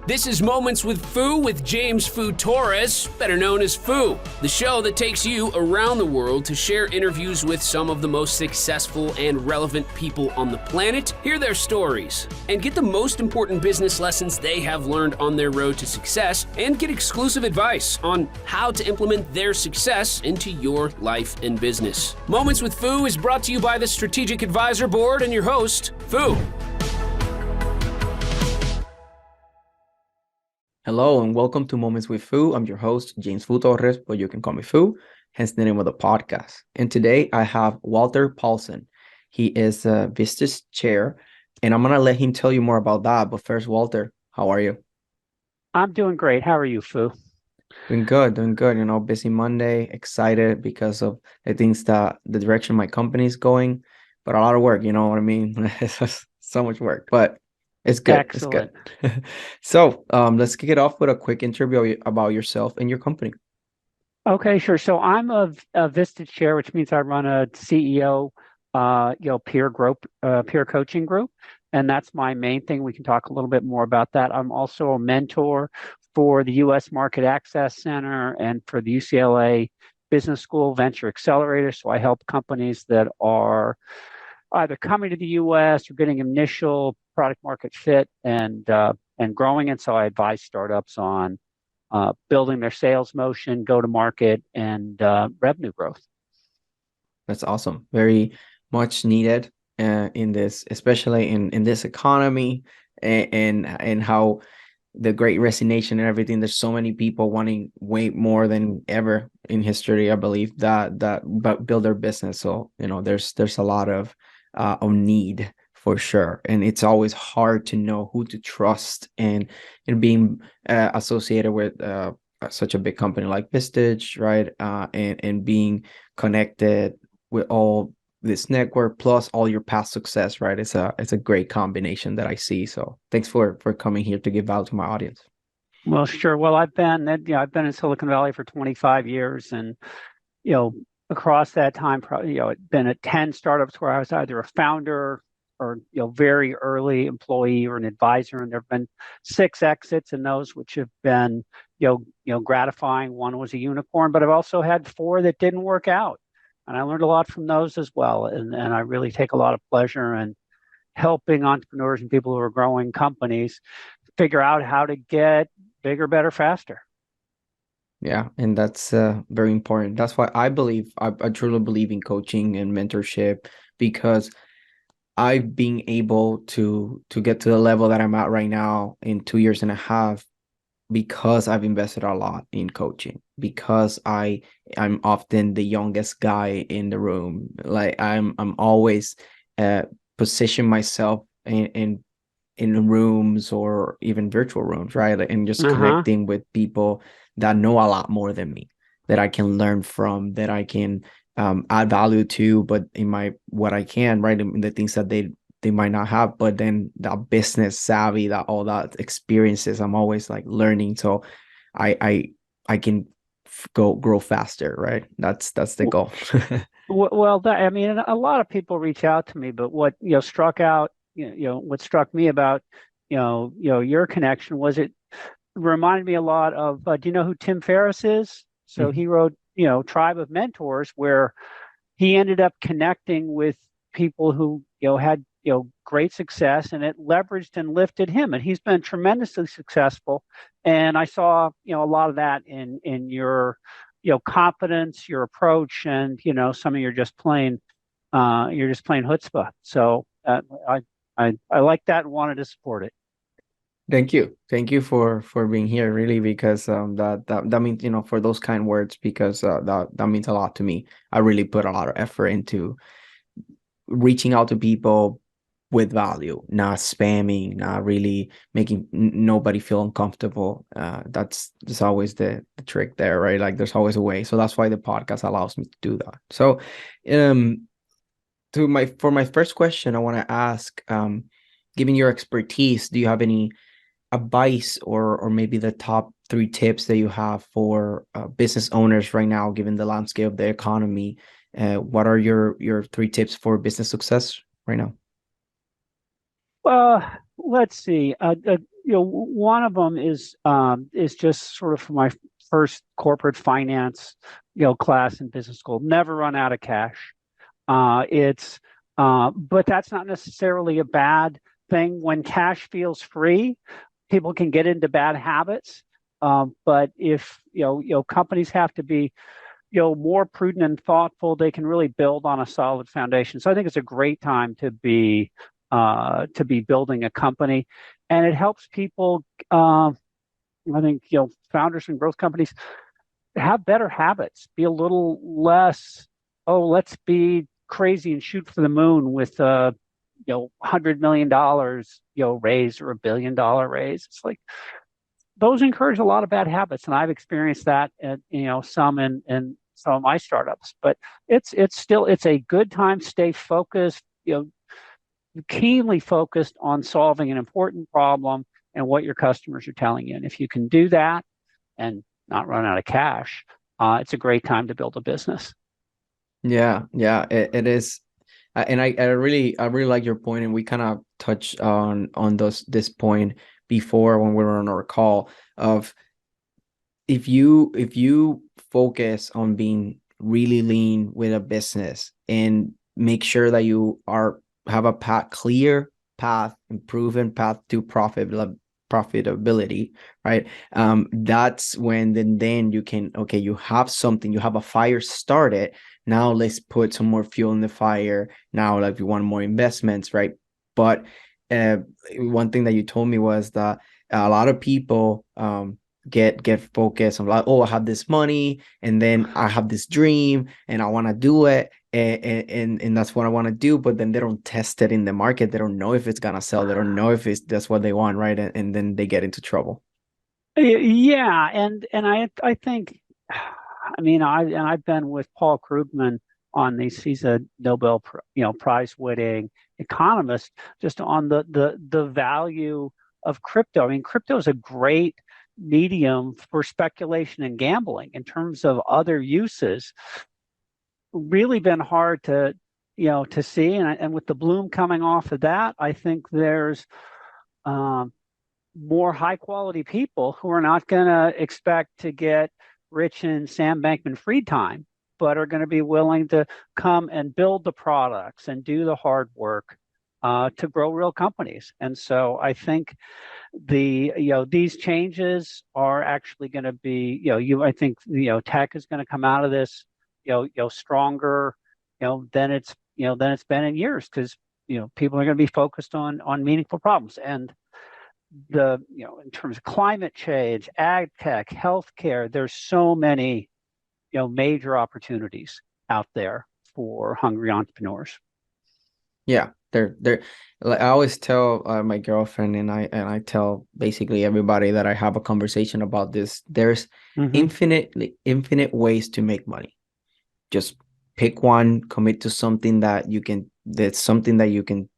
This is Moments with Foo with James Foo Torres, better known as Foo, the show that takes you around the world to share interviews with some of the most successful and relevant people on the planet, hear their stories, and get the most important business lessons they have learned on their road to success, and get exclusive advice on how to implement their success into your life and business. Moments with Foo is brought to you by the Strategic Advisor Board and your host, Foo. Hello and welcome to Moments with Foo. I'm your host, James Foo Torres, but you can call me Foo, hence the name of the podcast. And today I have Walter Paulsen. He is a Vistage Chair, and I'm going to let him tell you more about that. But first, Walter, how are you? I'm doing great. How are you, Foo? Doing good. You know, busy Monday, excited because of the things that the direction my company is going, but a lot of work, you know what I mean? It's just so much work, but it's good. Excellent. It's good. So let's kick it off with a quick interview about yourself and your company. Okay, sure. So I'm a Vistage Chair, which means I run a CEO, peer coaching group, and that's my main thing. We can talk a little bit more about that. I'm also a mentor for the U.S. Market Access Center and for the UCLA Business School Venture Accelerator. So I help companies that are either coming to the U.S. or getting initial product market fit and growing. And so I advise startups on building their sales motion, go to market, and revenue growth. That's awesome. Very much needed in this, especially in this economy and how the great resignation and everything. There's so many people wanting way more than ever in history, I believe, that build their business. So, you know, there's a lot of need for sure. And it's always hard to know who to trust and being associated with such a big company like Vistage, right? And being connected with all this network plus all your past success, right? It's a great combination that I see. So thanks for coming here to give value to my audience. Well, sure. Well, I've been in Silicon Valley for 25 years, and across that time, probably it's been at 10 startups where I was either a founder or very early employee or an advisor, and there have been 6 exits in those, which have been gratifying. One was a unicorn, but I've also had 4 that didn't work out, and I learned a lot from those as well. And I really take a lot of pleasure in helping entrepreneurs and people who are growing companies figure out how to get bigger, better, faster. Yeah, and that's very important. That's why I truly believe in coaching and mentorship, because I've been able to get to the level that I'm at right now in 2.5 years because I've invested a lot in coaching, because I'm often the youngest guy in the room. Like I'm always position myself in rooms or even virtual rooms, right? And just connecting with people that know a lot more than me, that I can learn from, that I can add value to, but what I can, right, in the things that they might not have, but then that business savvy, that all that experiences, I'm always like learning, so I can grow faster, right? That's the goal. Well, a lot of people reach out to me, but what what struck me about your connection was it reminded me a lot of do you know who Tim Ferriss is? So he wrote Tribe of Mentors, where he ended up connecting with people who had great success, and it leveraged and lifted him, and he's been tremendously successful. And I saw a lot of that in your confidence, your approach, and some of your just plain chutzpah. So I like that and wanted to support it. Thank you for being here, really, because that means, for those kind words, because that means a lot to me. I really put a lot of effort into reaching out to people with value, not spamming, not really making nobody feel uncomfortable. That's always the trick there, right? Like there's always a way. So that's why the podcast allows me to do that. So for my first question, I want to ask, given your expertise, do you have any advice or maybe the top 3 tips that you have for business owners right now, given the landscape of the economy? What are your 3 tips for business success right now? Let's see. one of them is just sort of from my first corporate finance, class in business school. Never run out of cash. But that's not necessarily a bad thing. When cash feels free, people can get into bad habits. But if companies have to be more prudent and thoughtful, they can really build on a solid foundation. So I think it's a great time to be building a company, and it helps people. I think founders and growth companies have better habits, be a little less, oh, let's be crazy and shoot for the moon with $100 million raise or $1 billion raise. It's like those encourage a lot of bad habits, and I've experienced that at some in some of my startups. But it's a good time. Stay focused, keenly focused on solving an important problem and what your customers are telling you. And if you can do that and not run out of cash, it's a great time to build a business. Yeah, it is. And I really like your point, and we kind of touched on this point before when we were on our call of if you focus on being really lean with a business and make sure that you have a clear path and proven path to profitability, right? That's when then you can, okay, you have something, you have a fire started. Now let's put some more fuel in the fire. Now, like, you want more investments, right? But one thing that you told me was that a lot of people get focused on, like, oh, I have this money and then I have this dream and I want to do it, and that's what I want to do, but then they don't test it in the market. They don't know if it's gonna sell. They don't know if that's what they want, right? And then they get into trouble. Yeah, and I think, I mean, I've been with Paul Krugman on these. He's a Nobel Prize winning economist, just on the value of crypto. I mean, crypto is a great medium for speculation and gambling. In terms of other uses, really been hard to see, and with the bloom coming off of that, I think there's more high quality people who are not going to expect to get rich in Sam Bankman-Fried time, but are going to be willing to come and build the products and do the hard work to grow real companies. And so I think these changes are actually going to be, I think tech is going to come out of this stronger than it's been in years, because people are going to be focused on meaningful problems. And in terms of climate change, ag tech, healthcare, there's so many major opportunities out there for hungry entrepreneurs. Yeah, they're like, I always tell my girlfriend, and I tell basically everybody that I have a conversation about this. There's infinite ways to make money. Just pick one, commit to something that's something that you can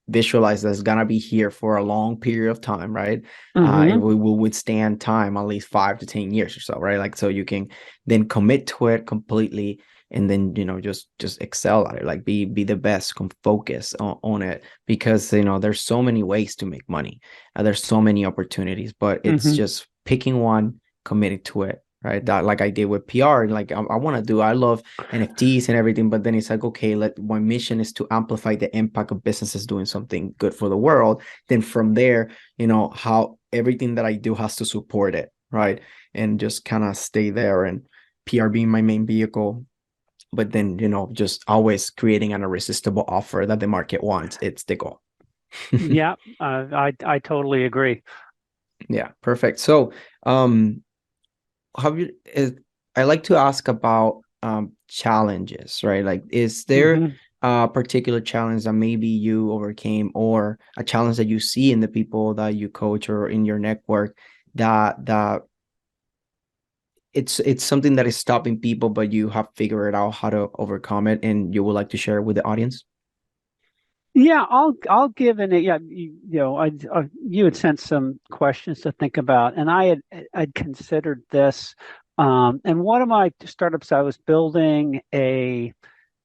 visualize that's gonna be here for a long period of time, right? It will withstand time, at least 5 to 10 years or so, right? Like, so you can then commit to it completely, and then just excel at it, like be the best, focus on it, because there's so many ways to make money, there's so many opportunities, but it's just picking one, committing to it, right? That, like I did with PR, like I love NFTs and everything, but then it's like, okay, my mission is to amplify the impact of businesses doing something good for the world. Then from there, how everything that I do has to support it, right? And just kind of stay there, and PR being my main vehicle, but then just always creating an irresistible offer that the market wants. It's the goal. Yeah, I totally agree. Yeah, perfect. So I like to ask about challenges, right? Like, is there a particular challenge that maybe you overcame, or a challenge that you see in the people that you coach or in your network that it's something that is stopping people, but you have figured out how to overcome it, and you would like to share it with the audience? Yeah, I'll give an yeah. You had sent some questions to think about, and I'd considered this. And one of my startups, I was building a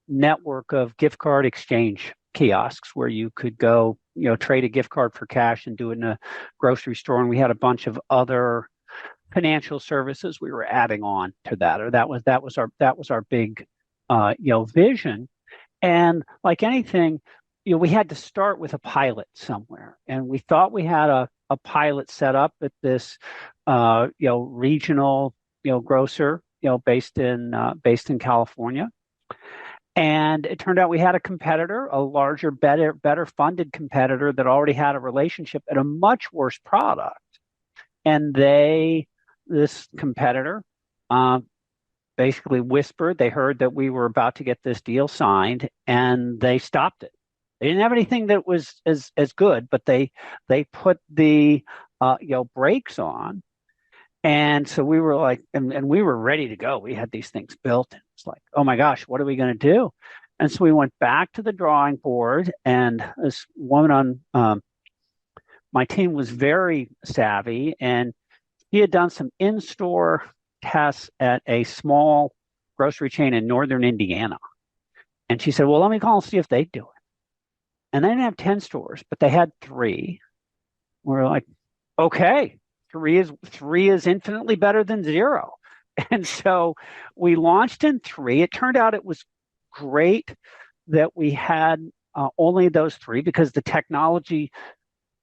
network of gift card exchange kiosks where you could go, trade a gift card for cash and do it in a grocery store. And we had a bunch of other financial services we were adding on to that, or that was our big, vision. And like anything, we had to start with a pilot somewhere, and we thought we had a pilot set up at this, regional, grocer, based in California. And it turned out we had a competitor, a larger, better funded competitor that already had a relationship at a much worse product. And this competitor, basically whispered. They heard that we were about to get this deal signed, and they stopped it. They didn't have anything that was as good, but they put the brakes on. And so we were like, and we were ready to go. We had these things built. And it's like, oh my gosh, what are we going to do? And so we went back to the drawing board, and this woman on my team was very savvy, and he had done some in-store tests at a small grocery chain in northern Indiana. And she said, well, let me call and see if they'd do it. And they didn't have 10 stores, but they had 3. We're like, okay, 3 is infinitely better than 0. And so we launched in 3. It turned out it was great that we had only those 3, because the technology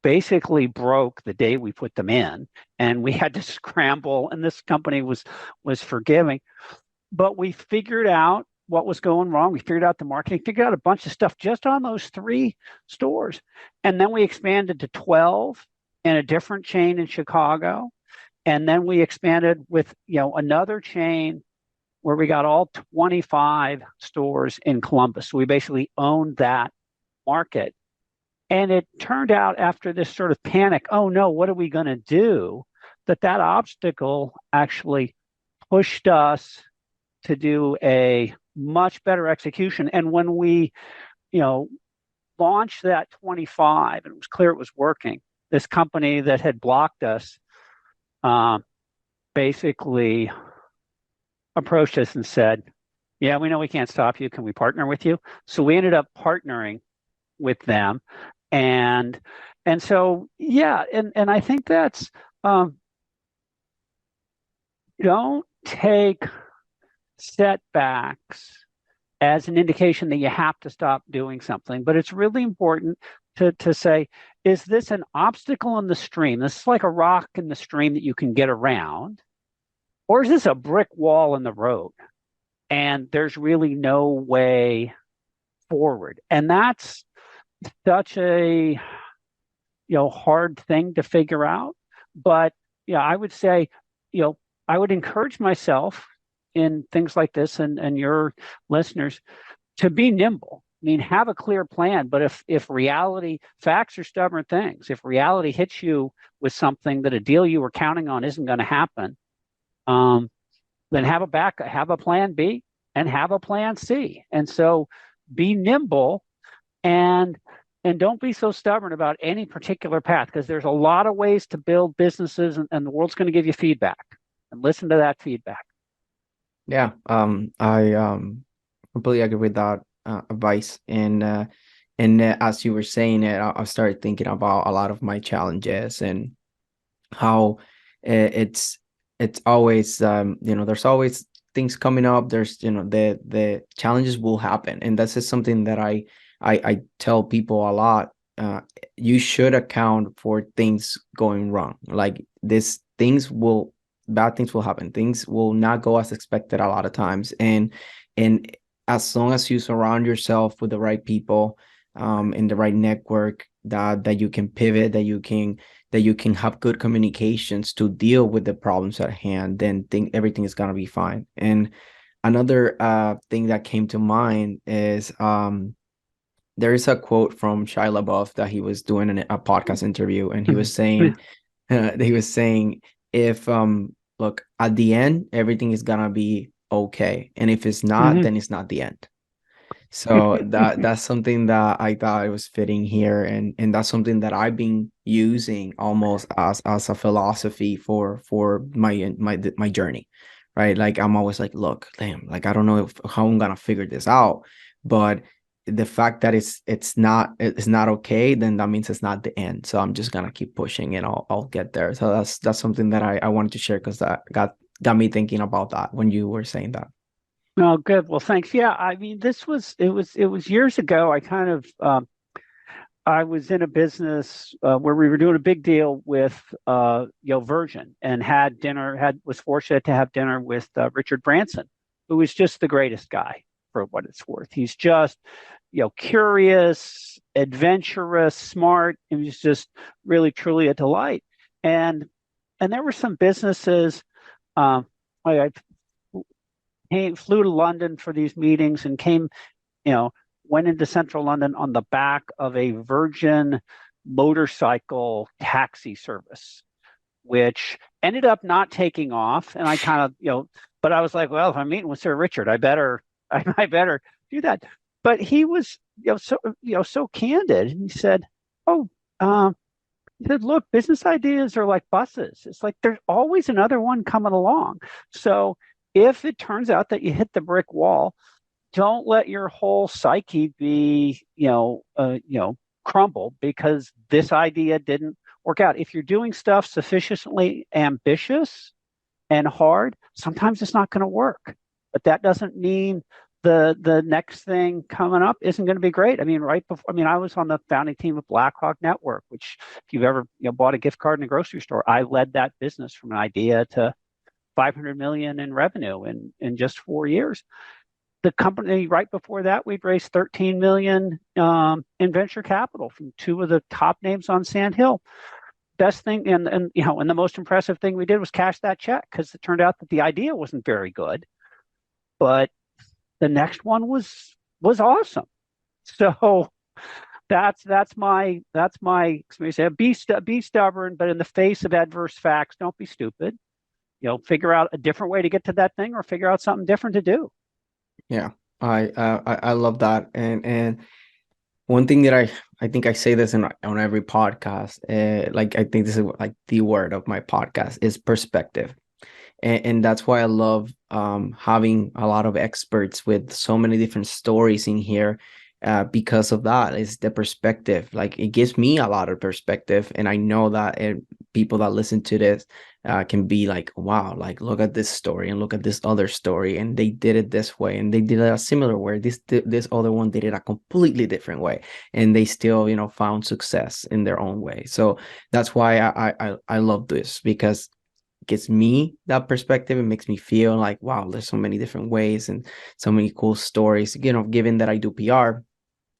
basically broke the day we put them in, and we had to scramble, and this company was forgiving. But we figured out what was going wrong. We figured out the marketing, figured out a bunch of stuff just on those 3 stores. And then we expanded to 12 in a different chain in Chicago. And then we expanded with, another chain where we got all 25 stores in Columbus. So we basically owned that market. And it turned out, after this sort of panic, oh no, what are we going to do? That obstacle actually pushed us to do a much better execution. And when we, launched that 25, and it was clear it was working, this company that had blocked us basically approached us and said, yeah, we know we can't stop you. Can we partner with you? So we ended up partnering with them. And so, yeah, and I think that's, don't take setbacks as an indication that you have to stop doing something, but it's really important to say, is this an obstacle in the stream? This is like a rock in the stream that you can get around, or is this a brick wall in the road and there's really no way forward? And that's such a hard thing to figure out. But I would say, I would encourage myself in things like this, and your listeners, to be nimble. I mean, have a clear plan, but if reality, facts are stubborn things. If reality hits you with something that a deal you were counting on isn't going to happen, then have a plan B and have a plan C. And so be nimble, and don't be so stubborn about any particular path, because there's a lot of ways to build businesses, and the world's going to give you feedback, and listen to that feedback. Yeah, I completely agree with that advice. And as you were saying it, I started thinking about a lot of my challenges, and how it's always, there's always things coming up. There's, the challenges will happen, and that's just something that I tell people a lot. You should account for things going wrong. Like bad things will happen. Things will not go as expected a lot of times. And as long as you surround yourself with the right people, in the right network, that you can pivot, that you can have good communications to deal with the problems at hand, then everything is gonna be fine. And another thing that came to mind is there is a quote from Shia LaBeouf that he was doing in a podcast interview, and he was saying, if look, at the end, everything is gonna be okay, and if it's not, then it's not the end. So that's something that I thought it was fitting here, and that's something that I've been using almost as a philosophy for my journey, right? Like, I'm always like, look, damn, like, I don't know how I'm gonna figure this out, but the fact that it's not okay, then that means it's not the end. So I'm just gonna keep pushing, and I'll get there. So that's something that I wanted to share, because that got me thinking about that when you were saying that. Oh, good. Well, thanks. Yeah, I mean, it was years ago. I was in a business where we were doing a big deal with Virgin, and was fortunate to have dinner with Richard Branson, who was just the greatest guy for what it's worth. He's just curious, adventurous, smart. He was just really truly a delight. And there were some businesses. I flew to London for these meetings and you know, went into central London on the back of a Virgin motorcycle taxi service, which ended up not taking off. And I kind of, but I was like, well, if I'm meeting with Sir Richard, I better, I better do that. But he was, so candid. And he said, oh, he said, look, business ideas are like buses. It's like there's always another one coming along. So if it turns out that you hit the brick wall, don't let your whole psyche be, crumble because this idea didn't work out. If you're doing stuff sufficiently ambitious and hard, sometimes it's not going to work. But that doesn't mean the next thing coming up isn't going to be great. I mean, I was on the founding team of Blackhawk Network, which if you've ever bought a gift card in a grocery store, I led that business from an idea to 500 million in revenue in just 4 years. The company right before that, we'd raised 13 million in venture capital from two of the top names on Sand Hill. Best thing, and the most impressive thing we did was cash that check, because it turned out that the idea wasn't very good, but the next one was awesome. So that's my be stubborn, but in the face of adverse facts, don't be stupid. Figure out a different way to get to that thing, or figure out something different to do. Yeah, I love that. And one thing that I think I say this on every podcast, like I think this is like the word of my podcast, is perspective. And that's why I love having a lot of experts with so many different stories in here, because of that is the perspective. Like it gives me a lot of perspective, and I know that people that listen to this can be like, wow, like look at this story and look at this other story, and they did it this way, and they did it a similar way. This other one did it a completely different way, and they still found success in their own way. So that's why I love this, because gives me that perspective. It makes me feel like, wow, there's so many different ways and so many cool stories. Given that I do PR,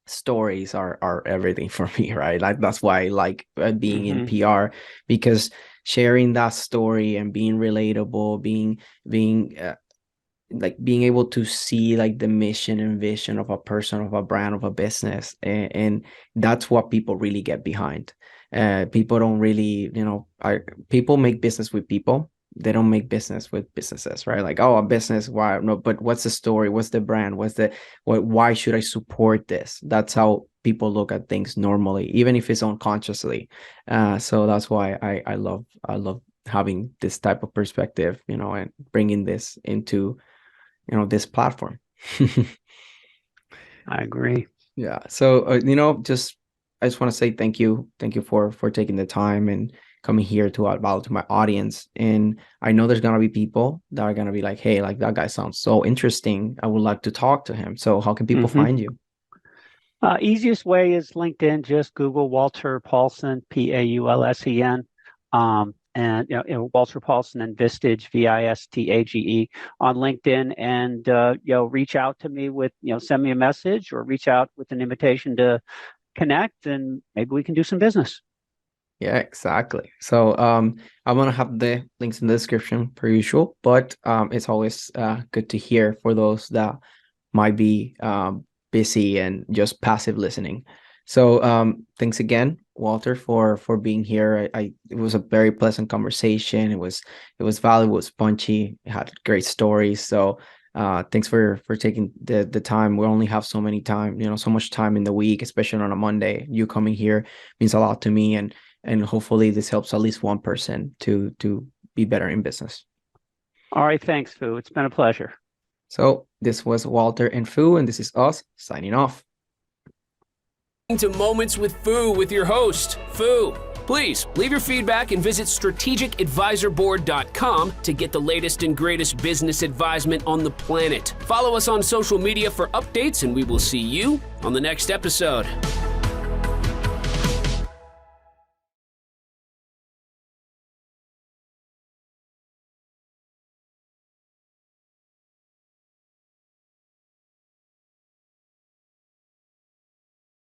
stories are everything for me, right? Like that's why I like being in PR, because sharing that story and being relatable, being like being able to see like the mission and vision of a person, of a brand, of a business, and that's what people really get behind. People don't really, people make business with people. They don't make business with businesses, right? Like, oh, a business, why? No, but what's the story? What's the brand? Why should I support this? That's how people look at things normally, even if it's unconsciously. So that's why I love having this type of perspective, and bringing this into, this platform. I agree. Yeah. So, I just want to say thank you. Thank you for taking the time and coming here to add value to my audience. And I know there's going to be people that are going to be like, hey, like that guy sounds so interesting. I would like to talk to him. So how can people find you? Easiest way is LinkedIn. Just Google Walter Paulsen, Paulsen. And Walter Paulsen and Vistage, Vistage on LinkedIn, and reach out to me with send me a message, or reach out with an invitation to connect, and maybe we can do some business. Yeah, exactly. So I'm gonna have the links in the description per usual, but it's always good to hear for those that might be busy and just passive listening. So thanks again, Walter, for being here. It was a very pleasant conversation. It was valuable, it was punchy, it had great stories. So thanks for taking the time. We only have so much time in the week, especially on a Monday. You coming here means a lot to me, and hopefully this helps at least one person to be better in business. All right, thanks, Foo. It's been a pleasure. So this was Walter and Foo, and this is us signing off. to Moments with Foo with your host, Foo. Please leave your feedback and visit strategicadvisorboard.com to get the latest and greatest business advisement on the planet. Follow us on social media for updates, and we will see you on the next episode.